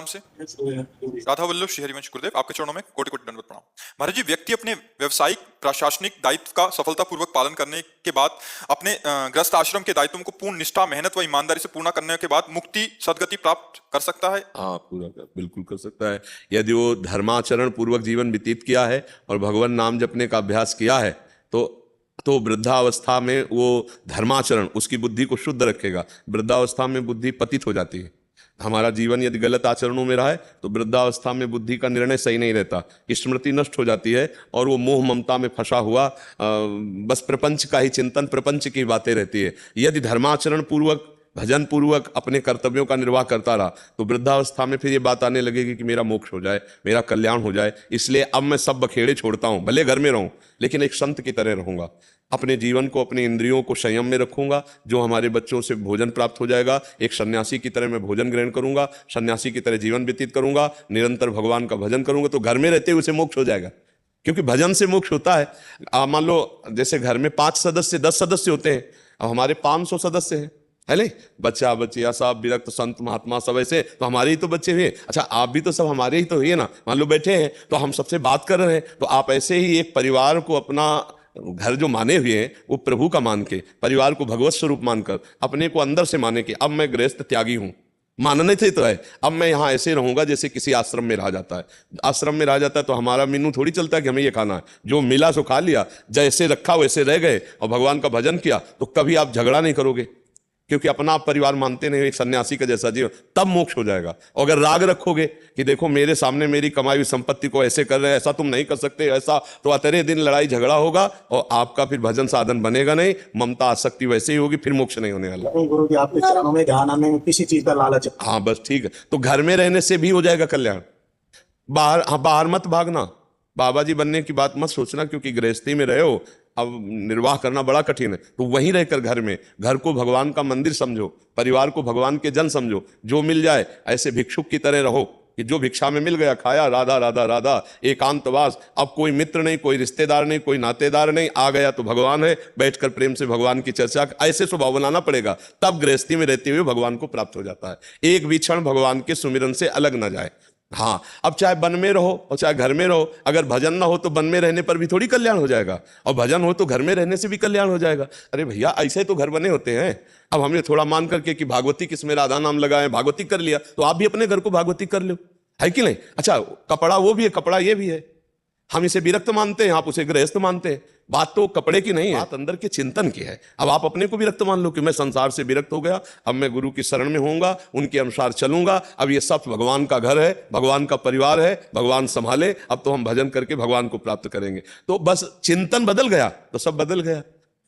से। राधा वल्लभ श्री हरिवंश गुरुदेव, आपके चरणों में कोटि कोटि दंडवत प्रणाम। महाराज जी, व्यक्ति अपने व्यवसायिक प्रशासनिक दायित्व का सफलतापूर्वक पालन करने के बाद अपने गृहस्थ आश्रम के दायित्वों को पूर्ण निष्ठा, मेहनत व ईमानदारी से पूर्ण करने के बाद मुक्ति सदगति प्राप्त कर सकता है। हाँ, बिल्कुल कर सकता है। यदि वो धर्माचरण पूर्वक जीवन व्यतीत किया है और भगवान नाम जपने का अभ्यास किया है तो वृद्धावस्था में वो धर्माचरण उसकी बुद्धि को शुद्ध रखेगा। वृद्धावस्था में बुद्धि पतित हो जाती है। हमारा जीवन यदि गलत आचरणों में रहा है तो वृद्धावस्था में बुद्धि का निर्णय सही नहीं रहता, स्मृति नष्ट हो जाती है और वो मोह ममता में फंसा हुआ बस प्रपंच का ही चिंतन, प्रपंच की बातें रहती है। यदि धर्माचरण पूर्वक, भजन पूर्वक अपने कर्तव्यों का निर्वाह करता रहा तो वृद्धावस्था में फिर ये बात आने लगेगी कि मेरा मोक्ष हो जाए, मेरा कल्याण हो जाए। इसलिए अब मैं सब बखेड़े छोड़ता हूं, भले घर में रहूं लेकिन एक संत की तरह रहूंगा। अपने जीवन को, अपने इंद्रियों को संयम में रखूंगा। जो हमारे बच्चों से भोजन प्राप्त हो जाएगा, एक सन्यासी की तरह मैं भोजन ग्रहण करूंगा, सन्यासी की तरह जीवन व्यतीत करूंगा, निरंतर भगवान का भजन करूंगा, तो घर में रहते हुए उसे मोक्ष हो जाएगा। क्योंकि भजन से मोक्ष होता है। मान लो जैसे घर में 5 सदस्य 10 सदस्य होते हैं, अब हमारे 500 सदस्य हैं, है नहीं? बच्चा बच्चिया सब, विरक्त संत महात्मा सब, ऐसे तो हमारे ही तो बच्चे हुए। अच्छा, आप भी तो सब हमारे ही तो हुए ना। मान लो बैठे हैं तो हम सबसे बात कर रहे हैं, तो आप ऐसे ही एक परिवार को, अपना घर जो माने हुए हैं वो प्रभु का मान के, परिवार को भगवत स्वरूप मानकर, अपने को अंदर से माने कि अब मैं गृहस्थ त्यागी हूं, मानने थे तो है, अब मैं यहाँ ऐसे रहूंगा जैसे किसी आश्रम में रहा जाता है। आश्रम में रहा जाता है तो हमारा मेनू थोड़ी चलता है कि हमें ये खाना है, जो मिला सो खा लिया, जैसे रखा वैसे रह गए और भगवान का भजन किया, तो कभी आप झगड़ा नहीं करोगे, क्योंकि अपना आप परिवार मानते नहीं, एक सन्यासी का जैसा जीवन, तब मोक्ष हो जाएगा। और अगर राग रखोगे कि देखो मेरे सामने मेरी कमाई हुई संपत्ति को ऐसे कर रहे हैं, ऐसा तुम नहीं कर सकते, ऐसा, तो अतरे दिन लड़ाई झगड़ा होगा और आपका फिर भजन साधन बनेगा नहीं, ममता आसक्ति वैसे ही होगी, फिर मोक्ष नहीं होने वाला। गुरु जी, आपके चरणों में ध्यान, हमें किसी चीज का लालच है। हाँ बस ठीक है, तो घर में रहने से भी हो जाएगा कल्याण। बाहर, हाँ, बाहर मत भागना, बाबा जी बनने की बात मत सोचना, क्योंकि गृहस्थी में रहे हो, अब निर्वाह करना बड़ा कठिन है। तो वहीं रहकर घर में, घर को भगवान का मंदिर समझो, परिवार को भगवान के जन समझो, जो मिल जाए ऐसे भिक्षुक की तरह रहो कि जो भिक्षा में मिल गया खाया, राधा राधा राधा, एकांतवास। अब कोई मित्र नहीं, कोई रिश्तेदार नहीं, कोई नातेदार नहीं, आ गया तो भगवान है, बैठकर प्रेम से भगवान की चर्चा, ऐसे स्वभाव बनाना पड़ेगा, तब गृहस्थी में रहते हुए भगवान को प्राप्त हो जाता है। एक भी क्षण भगवान के सुमिरन से अलग ना जाए। हाँ, अब चाहे वन में रहो और चाहे घर में रहो, अगर भजन ना हो तो वन में रहने पर भी थोड़ी कल्याण हो जाएगा, और भजन हो तो घर में रहने से भी कल्याण हो जाएगा। अरे भैया, ऐसे तो घर बने होते हैं। अब हमने थोड़ा मान करके कि भागवती किसमें राधा नाम लगाए, भागवती कर लिया, तो आप भी अपने घर को भागवती कर लो, है कि नहीं? अच्छा, कपड़ा वो भी है, कपड़ा ये भी है। हम इसे विरक्त मानते हैं, आप उसे गृहस्थ मानते हैं। बात तो कपड़े की नहीं है, बात अंदर के चिंतन की है। अब आप अपने को विरक्त मान लो कि मैं संसार से विरक्त हो गया, अब मैं गुरु की शरण में होऊंगा, उनके अनुसार चलूंगा, अब ये सब भगवान का घर है, भगवान का परिवार है, भगवान संभाले, अब तो हम भजन करके भगवान को प्राप्त करेंगे। तो बस चिंतन बदल गया तो सब बदल गया।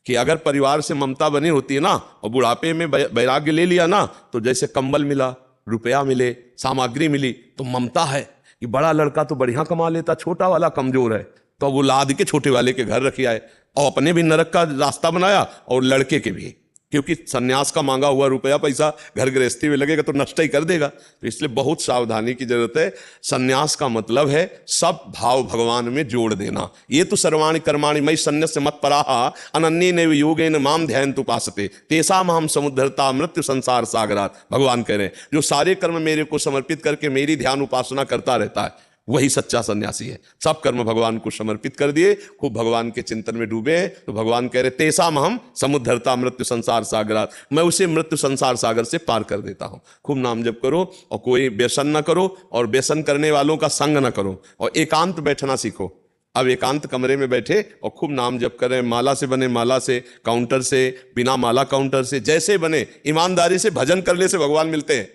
कि अगर परिवार से ममता बनी होती है ना, और बुढ़ापे में वैराग्य ले लिया ना, तो जैसे कंबल मिला, रुपया मिले, सामग्री मिली, तो ममता है कि बड़ा लड़का तो बढ़िया कमा लेता, छोटा वाला कमजोर है, तो वो लाद के छोटे वाले के घर रखी आए, और अपने भी नरक का रास्ता बनाया और लड़के के भी, क्योंकि सन्यास का मांगा हुआ रुपया पैसा घर गृहस्थी में लगेगा तो नष्ट ही कर देगा। तो इसलिए बहुत सावधानी की जरूरत है। सन्यास का मतलब है सब भाव भगवान में जोड़ देना। ये तो सर्वाणि कर्माणि मयि सन्न्यस्य मत्पराः अनन्येनैव योगेन माम ध्यायन्तु उपासते तेषाम् अहं समुद्धरता मृत्यु संसार सागरात्। भगवान कह रहे हैं, जो सारे कर्म मेरे को समर्पित करके मेरी ध्यान उपासना करता रहता है, वही सच्चा सन्यासी है। सब कर्म भगवान को समर्पित कर दिए, खूब भगवान के चिंतन में डूबे, तो भगवान कह रहे तेषाम् अहं समुद्धरता मृत्यु संसार सागरात्, मैं उसे मृत्यु संसार सागर से पार कर देता हूं। खूब नाम जप करो और कोई व्यसन न करो, और व्यसन करने वालों का संग न करो, और एकांत बैठना सीखो। अब एकांत कमरे में बैठे और खूब नाम जप करें, माला से बने, माला से, काउंटर से, बिना माला काउंटर से, जैसे बने, ईमानदारी से भजन करने से भगवान मिलते हैं।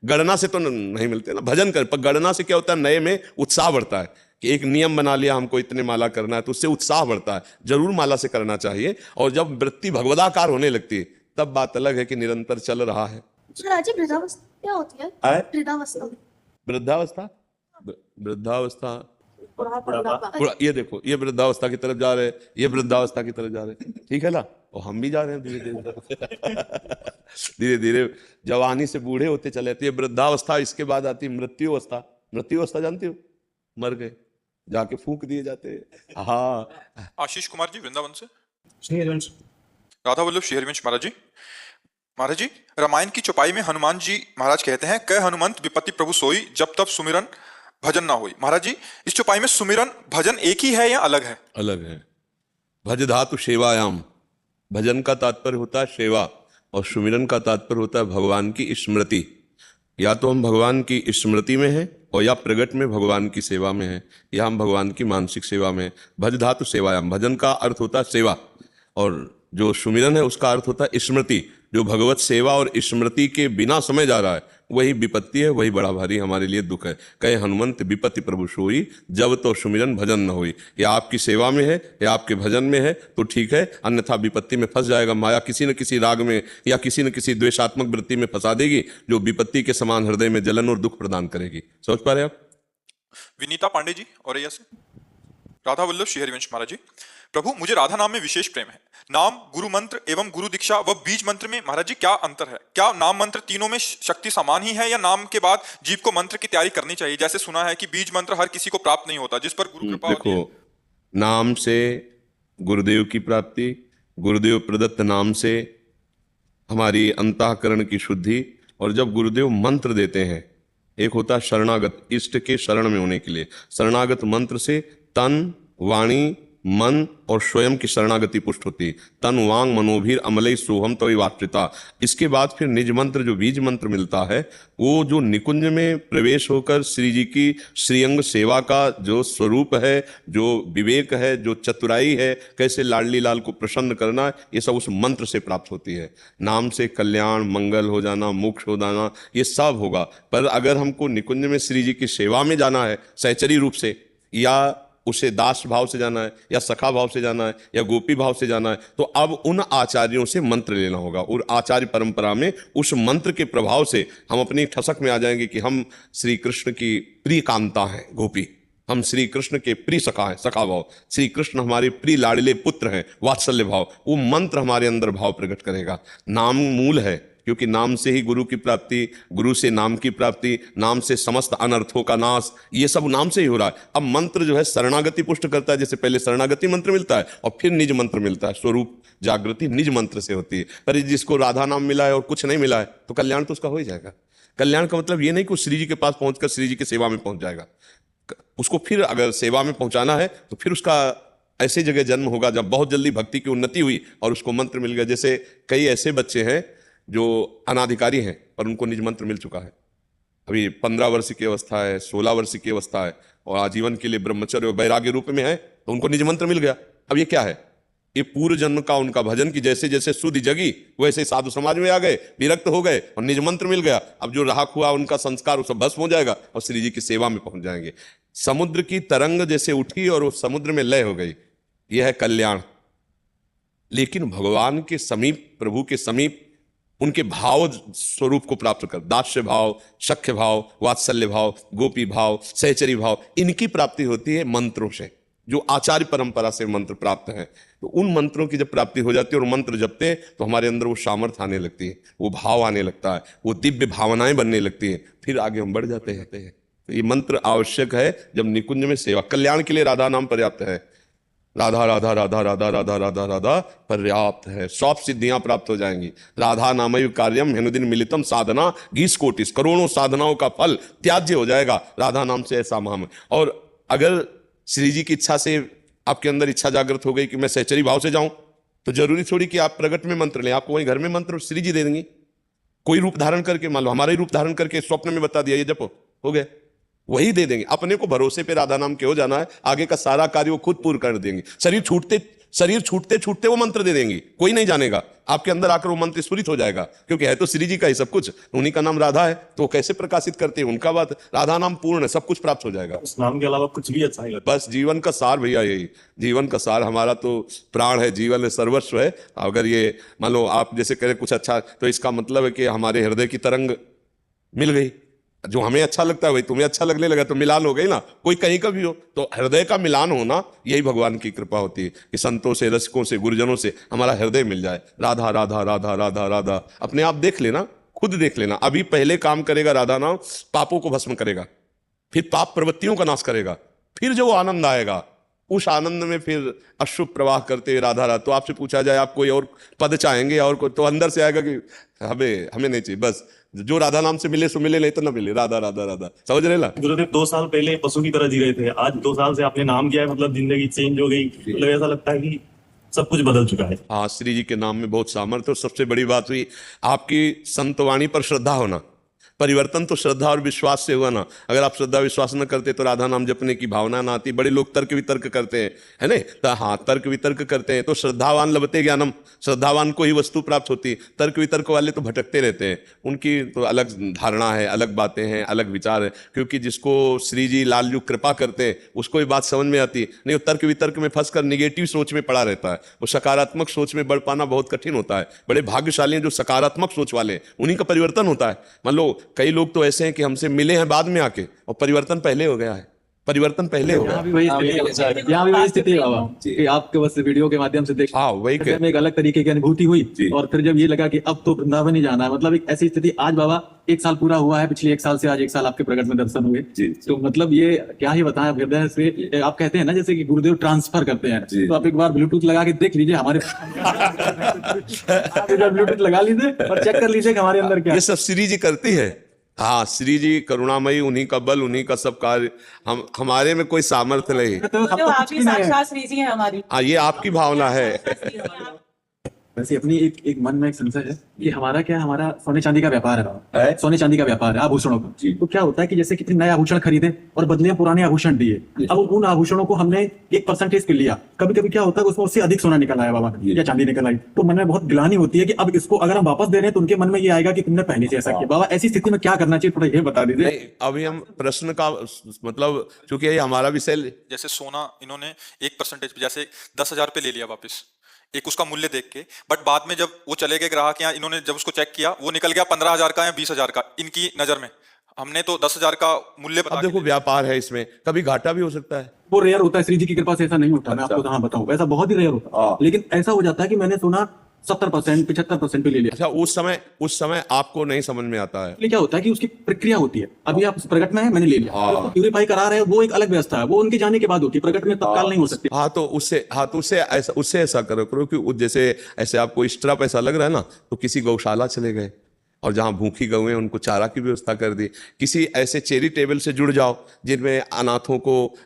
गणना से तो नहीं मिलते ना, भजन कर। पर गणना से क्या होता है, नए में उत्साह बढ़ता है कि एक नियम बना लिया हमको इतने माला करना है, तो उससे उत्साह बढ़ता है। जरूर माला से करना चाहिए, और जब वृत्ति भगवदाकार होने लगती है तब बात अलग है कि निरंतर चल रहा है। वृद्धावस्था क्या होती है? वृद्धावस्था, वृद्धावस्था, वृद्धावस्था, ये देखो, ये वृद्धावस्था की तरफ जा रहे हैं, ये वृद्धावस्था की तरफ जा रहे हैं, ठीक है ना? और हम भी जा रहे हैं धीरे धीरे धीरे धीरे जवानी से बूढ़े होते चले जाते। ये वृद्धावस्था, इसके बाद आती है मृत्यु अवस्था। मृत्यु अवस्था जानते हो? मर गए, जाके फूंक दिए जाते हैं। हाँ, आशीष कुमार जी, वृंदावन से। श्री हरिवंश। राधा वल्लभ श्री हरिवंश महाराज जी, महाराज जी, रामायण की चौपाई में हनुमान जी महाराज कहते हैं, कह हनुमंत विपत्ति प्रभु सोई, जब तब सुमिरन भजन ना होई। महाराज जी, इस चौपाई में सुमिरन भजन एक ही है या अलग है? अलग है। भज धातु सेवायाम, भजन का तात्पर्य होता है सेवा और सुमिरन का तात्पर्य होता है भगवान की स्मृति। या तो हम भगवान की स्मृति में हैं और या प्रगट में भगवान की सेवा में हैं, या हम भगवान की मानसिक सेवा में हैं। भज धातु सेवायाम, भजन का अर्थ होता है सेवा, और जो सुमिरन है उसका अर्थ होता है स्मृति। जो भगवत सेवा और स्मृति के बिना समय जा रहा है वही विपत्ति है, वही बड़ा भारी हमारे लिए दुख है। कहे हनुमंत विपत्ति प्रभु सोई, जब तो सुमिरन भजन न होई। या आपकी सेवा में है या आपके भजन में है तो ठीक है, अन्यथा विपत्ति में फंस जाएगा। माया किसी न किसी राग में या किसी न किसी द्वेषात्मक वृत्ति में फंसा देगी, जो विपत्ति के समान हृदय में जलन और दुख प्रदान करेगी। समझ पा रहे आप? विनीता पांडे जी औरैया से। राधा वल्लभ श्री हरिवंश महाराज जी, प्रभु मुझे राधा नाम में विशेष प्रेम है। नाम, गुरु मंत्र एवं गुरु दीक्षा व बीज मंत्र में महाराज जी क्या अंतर है? क्या नाम मंत्र तीनों में शक्ति समान ही है या नाम के बाद जीव को मंत्र की तैयारी करनी चाहिए? जैसे सुना है कि बीज मंत्र हर किसी को प्राप्त नहीं होता, जिस पर गुरु कृपा होती है। देखो, नाम से गुरुदेव की प्राप्ति, गुरुदेव प्रदत्त नाम से हमारी अंतःकरण की शुद्धि, और जब गुरुदेव मंत्र देते हैं, एक होता है शरणागत, इष्ट के शरण में होने के लिए। शरणागत मंत्र से तन, वाणी, मन और स्वयं की शरणागति पुष्ट होती है। तन वांग मनोभीर अमलई सोहम तवि वार्चिता। इसके बाद फिर निज मंत्र, जो बीज मंत्र मिलता है, वो जो निकुंज में प्रवेश होकर श्री जी की श्रीअंग सेवा का जो स्वरूप है, जो विवेक है, जो चतुराई है, कैसे लाडली लाल को प्रसन्न करना है, ये सब उस मंत्र से प्राप्त होती है। नाम से कल्याण, मंगल हो जाना, मोक्ष हो जाना, ये सब होगा। पर अगर हमको निकुंज में श्री जी की सेवा में जाना है सहचरी रूप से, या उसे दास भाव से जाना है, या सखा भाव से जाना है, या गोपी भाव से जाना है, तो अब उन आचार्यों से मंत्र लेना होगा। और आचार्य परंपरा में उस मंत्र के प्रभाव से हम अपनी ठसक में आ जाएंगे कि हम श्री कृष्ण की प्रिय कांता हैं गोपी, हम श्री कृष्ण के प्रिय सखा हैं, सखा भाव। श्री कृष्ण हमारे प्रिय लाडले पुत्र हैं, वात्सल्य भाव। वो मंत्र हमारे अंदर भाव प्रकट करेगा। नाम मूल है, क्योंकि नाम से ही गुरु की प्राप्ति, गुरु से नाम की प्राप्ति, नाम से समस्त अनर्थों का नाश, ये सब नाम से ही हो रहा है। अब मंत्र जो है शरणागति पुष्ट करता है। जैसे पहले शरणागति मंत्र मिलता है और फिर निज मंत्र मिलता है। स्वरूप जागृति निज मंत्र से होती है। पर जिसको राधा नाम मिला है और कुछ नहीं मिला है तो कल्याण तो उसका हो ही जाएगा। कल्याण का मतलब ये नहीं कि श्री जी के पास पहुंचकर श्री जी की सेवा में पहुंच जाएगा। उसको फिर अगर सेवा में पहुंचाना है तो फिर उसका ऐसे जगह जन्म होगा जब बहुत जल्दी भक्ति की उन्नति हुई और उसको मंत्र मिल गया। जैसे कई ऐसे बच्चे हैं जो अनाधिकारी हैं पर उनको निज मंत्र मिल चुका है। अभी 15 वर्ष की अवस्था है, 16 वर्ष की अवस्था है और आजीवन के लिए ब्रह्मचर्य और वैराग्य रूप में है, तो उनको निज मंत्र मिल गया। अब ये क्या है? ये पूर्व जन्म का उनका भजन की जैसे जैसे सुधि जगी वैसे साधु समाज में आ गए, विरक्त हो गए और निज मंत्र मिल गया। अब जो राख हुआ उनका संस्कार वो सब भस्म हो जाएगा और श्री जी की सेवा में पहुंच जाएंगे। समुद्र की तरंग जैसे उठी और वो समुद्र में लय हो गई, यह है कल्याण। लेकिन भगवान के समीप, प्रभु के समीप उनके भाव स्वरूप को प्राप्त कर, दास्य भाव, सख्य भाव, वात्सल्य भाव, गोपी भाव, सहचरी भाव, इनकी प्राप्ति होती है मंत्रों से, जो आचार्य परंपरा से मंत्र प्राप्त हैं। तो उन मंत्रों की जब प्राप्ति हो जाती है और मंत्र जपते हैं तो हमारे अंदर वो सामर्थ्य आने लगती है, वो भाव आने लगता है, वो दिव्य भावनाएं बनने लगती हैं, फिर आगे हम बढ़ जाते हैं। तो ये मंत्र आवश्यक है जब निकुंज में सेवा। कल्याण के लिए राधा नाम पर्याप्त है। राधा राधा राधा राधा राधा राधा राधा पर्याप्त है, सब सिद्धियां प्राप्त हो जाएंगी। राधा नामय कार्यम हेनुदिन मिलितम साधना 20 कोटि, करोड़ों साधनाओं का फल त्याज्य हो जाएगा राधा नाम से, ऐसा महाम। और अगर श्री जी की इच्छा से आपके अंदर इच्छा जागृत हो गई कि मैं सहचरी भाव से जाऊं, तो जरूरी थोड़ी कि आप प्रगट में मंत्र लें, आपको वहीं घर में मंत्र श्री जी दे देंगी। कोई रूप धारण करके, मान लो हमारा ही रूप धारण करके स्वप्न में बता दिया ये जपो, हो गया, वही दे देंगे। अपने को भरोसे पे राधा नाम के हो जाना है, आगे का सारा कार्य वो खुद पूर्ण कर देंगे। शरीर छूटते छूटते वो मंत्र दे देंगी, कोई नहीं जानेगा। आपके अंदर आकर वो मंत्र स्फुरित हो जाएगा, क्योंकि है तो श्री जी का ही सब कुछ, उन्हीं का नाम राधा है, तो वो कैसे प्रकाशित करते हैं उनका बात। राधा नाम पूर्ण है, सब कुछ प्राप्त हो जाएगा। उस नाम के अलावा कुछ भी अच्छा नहीं लगता। बस जीवन का सार भैया यही, जीवन का सार हमारा तो प्राण है, जीवन है, सर्वस्व है। अगर ये मान लो आप जैसे करें कुछ अच्छा, तो इसका मतलब है कि हमारे हृदय की तरंग मिल गई, जो हमें अच्छा लगता है वही तुम्हें अच्छा लगने लगा, तो मिलान हो गई ना। कोई कहीं का भी हो तो हृदय का मिलान होना, यही भगवान की कृपा होती है कि संतों से, रसिकों से, गुरुजनों से हमारा हृदय मिल जाए। राधा राधा राधा राधा राधा, अपने आप देख लेना, खुद देख लेना। अभी पहले काम करेगा राधा नाम, पापों को भस्म करेगा, फिर पाप प्रवृत्तियों का नाश करेगा, फिर जो आनंद आएगा उस आनंद में फिर अश्रुप प्रवाह करते हुए राधा राधा। तो आपसे पूछा जाए आप कोई और पद चाहेंगे और कोई, तो अंदर से आएगा कि हमें नहीं चाहिए, बस जो राधा नाम से मिले सो मिले, नहीं तो ना मिले, राधा राधा राधा। समझ रहे ना? गुरुदेव 2 साल पहले पशु की तरह जी रहे थे, आज 2 साल से आपने नाम किया है, मतलब जिंदगी चेंज हो गई, मतलब ऐसा लगता है कि सब कुछ बदल चुका है। हाँ, श्री जी के नाम में बहुत सामर्थ्य। और सबसे बड़ी बात हुई आपकी संतवाणी पर श्रद्धा होना। परिवर्तन तो श्रद्धा और विश्वास से हुआ ना। अगर आप श्रद्धा विश्वास न करते तो राधा नाम जपने की भावना ना आती। बड़े लोग तर्क वितर्क करते हैं, है नहीं? तो हाँ, तर्क वितर्क करते हैं तो श्रद्धावान लभते ज्ञानम, श्रद्धावान को ही वस्तु प्राप्त होती। तर्क वितर्क वाले तो भटकते रहते हैं, उनकी तो अलग धारणा है, अलग बातें हैं, अलग विचार है। क्योंकि जिसको श्री जी लालजू कृपा करते हैं उसको ये बात समझ में आती नहीं। वो तर्क वितर्क में फंस कर निगेटिव सोच में पड़ा रहता है। वो सकारात्मक सोच में बढ़ पाना बहुत कठिन होता है। बड़े भाग्यशाली हैं जो सकारात्मक सोच वाले हैं, उन्हीं का परिवर्तन होता है। मान लो कई लोग तो ऐसे हैं कि हमसे मिले हैं बाद में आके और परिवर्तन पहले हो गया है, परिवर्तन पहले हो गया। यहाँ भी वही स्थिति है बाबा कि आपके बस वीडियो के माध्यम से देख, हाँ, वही में एक अलग तरीके की अनुभूति हुई। और फिर जब ये लगा कि अब तो वृंदावन ही जाना है, मतलब एक ऐसी स्थिति। आज बाबा 1 साल पूरा हुआ है, पिछले 1 साल से आज 1 साल आपके प्रकट में दर्शन हुए। तो मतलब ये क्या ही बताएं हृदय से। आप कहते हैं ना जैसे कि गुरुदेव ट्रांसफर करते हैं, तो आप एक बार ब्लूटूथ लगा के देख लीजिए हमारे आप एक बार ब्लूटूथ लगा लीजिए और चेक कर लीजिए कि हमारे अंदर क्या ये सब श्री जी करती है। हाँ, श्री जी करुणामयी, उन्हीं का बल, उन्हीं का सब कार्य। हमारे में कोई सामर्थ्य नहीं। तो हम तो आप कुछ ही भी नहीं है। साक्षात श्री जी हैं हमारी। हाँ, ये आपकी भावना है। वैसे अपनी एक मन में एक संशय है कि हमारा क्या, हमारा सोने चांदी का व्यापार है, सोने चांदी का व्यापार है, आभूषणों का। तो क्या होता है कि जैसे कितने नए आभूषण खरीदे और बदले पुराने आभूषण दिए। अब उन आभूषणों को हमने 1% पे लिया, कभी कभी क्या होता है उसमें उससे अधिक सोना निकल आया बाबा या चांदी निकल आई, तो मन में बहुत गिलानी होती है कि अब इसको अगर हम वापस दे रहे हैं तो उनके मन में ये आएगा कि तुमने पहले से ऐसा किया। बाबा ऐसी स्थिति में क्या करना चाहिए, थोड़ा ये बता दीजिए। नहीं, अभी हम प्रश्न का मतलब, चूंकि ये हमारा विषय, जैसे सोना इन्होंने 1% जैसे 10,000 पे ले लिया वापस, एक उसका मूल्य देख के, बट बाद में जब वो चले गए ग्राहक यहाँ, इन्होंने जब उसको चेक किया वो निकल गया 15,000 का या 20,000 का इनकी नजर में। हमने तो 10,000 का मूल्य बता अब देखो व्यापार है, इसमें कभी घाटा भी हो सकता है। वो रेयर होता है, श्री जी की कृपा से ऐसा नहीं होता। मैं आपको कहाँ बताऊं, ऐसा बहुत ही रेयर होता है। लेकिन ऐसा हो जाता है कि मैंने सोना 70%, 75% पे ले लिया। अच्छा, उस समय आपको नहीं समझ में आता है। इसलिए क्या होता है कि उसकी प्रक्रिया होती है। अभी आप प्रकट में है, मैंने ले लिया, तो प्यूरिफाई करा रहे हैं, वो एक अलग व्यवस्था है, वो उनके जाने के बाद होती है, प्रकट में तत्काल नहीं हो सकती। हाँ, तो उससे ऐसा करो कि जैसे ऐसे आपको एक्स्ट्रा पैसा लग रहा है ना, तो किसी गौशाला चले गए और जहाँ भूखी गऊ हैं उनको चारा की व्यवस्था कर दी। किसी ऐसे चैरिटेबल से जुड़ जाओ जिनमें अनाथों को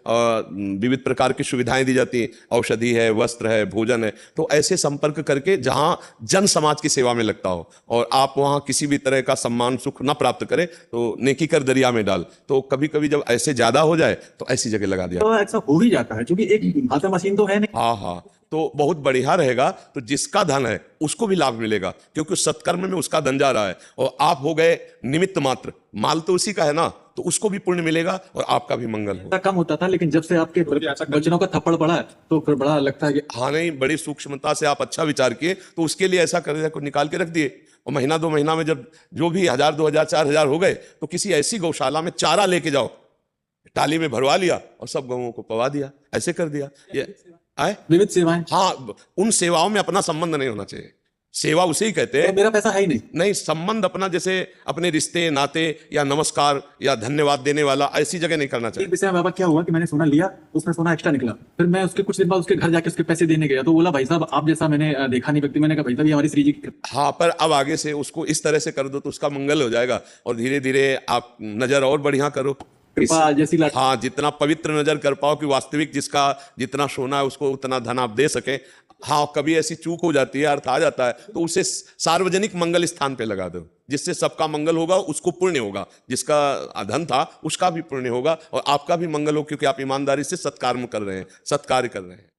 विविध प्रकार की सुविधाएं दी जाती हैं, औषधि है, वस्त्र है, भोजन है। तो ऐसे संपर्क करके जहाँ जन समाज की सेवा में लगता हो और आप वहाँ किसी भी तरह का सम्मान सुख न प्राप्त करें तो नेकी कर दरिया में डाल। तो कभी कभी जब ऐसे ज्यादा हो जाए तो ऐसी जगह लगा दिया। तो ऐसा हो ही जाता है क्योंकि एक हाथा मशीन तो है नहीं। हाँ, तो बहुत बढ़िया रहेगा। तो जिसका धन है उसको भी लाभ मिलेगा, क्योंकि सत्कर्म में उसका धन जा रहा है और आप हो गए निमित्त मात्र। माल तो उसी का है ना, तो उसको भी पुण्य मिलेगा और आपका भी मंगल हो। कम होता था, लेकिन जब से आपके वचनों का थप्पड़ पड़ा है तो फिर बड़ा लगता है कि हाँ, नहीं, बड़ी सूक्ष्मता से आप अच्छा विचार किए, तो उसके लिए ऐसा कर को निकाल के रख दिए। और महीना 2 महीना में जब जो भी 1,000, 2,000, 4,000 हो गए तो किसी ऐसी गौशाला में चारा लेके जाओ, टाली में भरवा लिया और सब गौओं को पवा दिया। ऐसे कर दिया। ये आए विविध सेवाएं। हाँ, उन सेवाओं में अपना संबंध नहीं होना चाहिए। सेवा उसे ही कहते हैं। मेरा पैसा है ही नहीं। संबंध अपना, जैसे अपने रिश्ते नाते या नमस्कार या धन्यवाद देने वाला, ऐसी जगह नहीं करना चाहिए। एक विषय में बाबा क्या हुआ कि मैंने सोना लिया, उसमें सोना एक्स्ट्रा निकला, फिर मैं उसके कुछ दिन बाद उसके घर जाके उसके पैसे देने गया तो बोला भाई साहब आप जैसा मैंने देखा नहीं व्यक्ति। मैंने कहा भाई साहब ये हमारी श्री जी की। हाँ, पर अब आगे से उसको इस तरह से कर दो तो उसका मंगल हो जाएगा और धीरे धीरे आप नजर और बढ़िया करो। कृपा जैसी हाँ, जितना पवित्र नजर कर पाओ कि वास्तविक जिसका जितना सोना है उसको उतना धन आप दे सकें। हाँ, कभी ऐसी चूक हो जाती है, अर्थ आ जाता है, तो उसे सार्वजनिक मंगल स्थान पे लगा दो, जिससे सबका मंगल होगा, उसको पुण्य होगा। जिसका धन था उसका भी पुण्य होगा और आपका भी मंगल हो, क्योंकि आप ईमानदारी से सत्कर्म कर रहे हैं, सत्कार्य कर रहे हैं।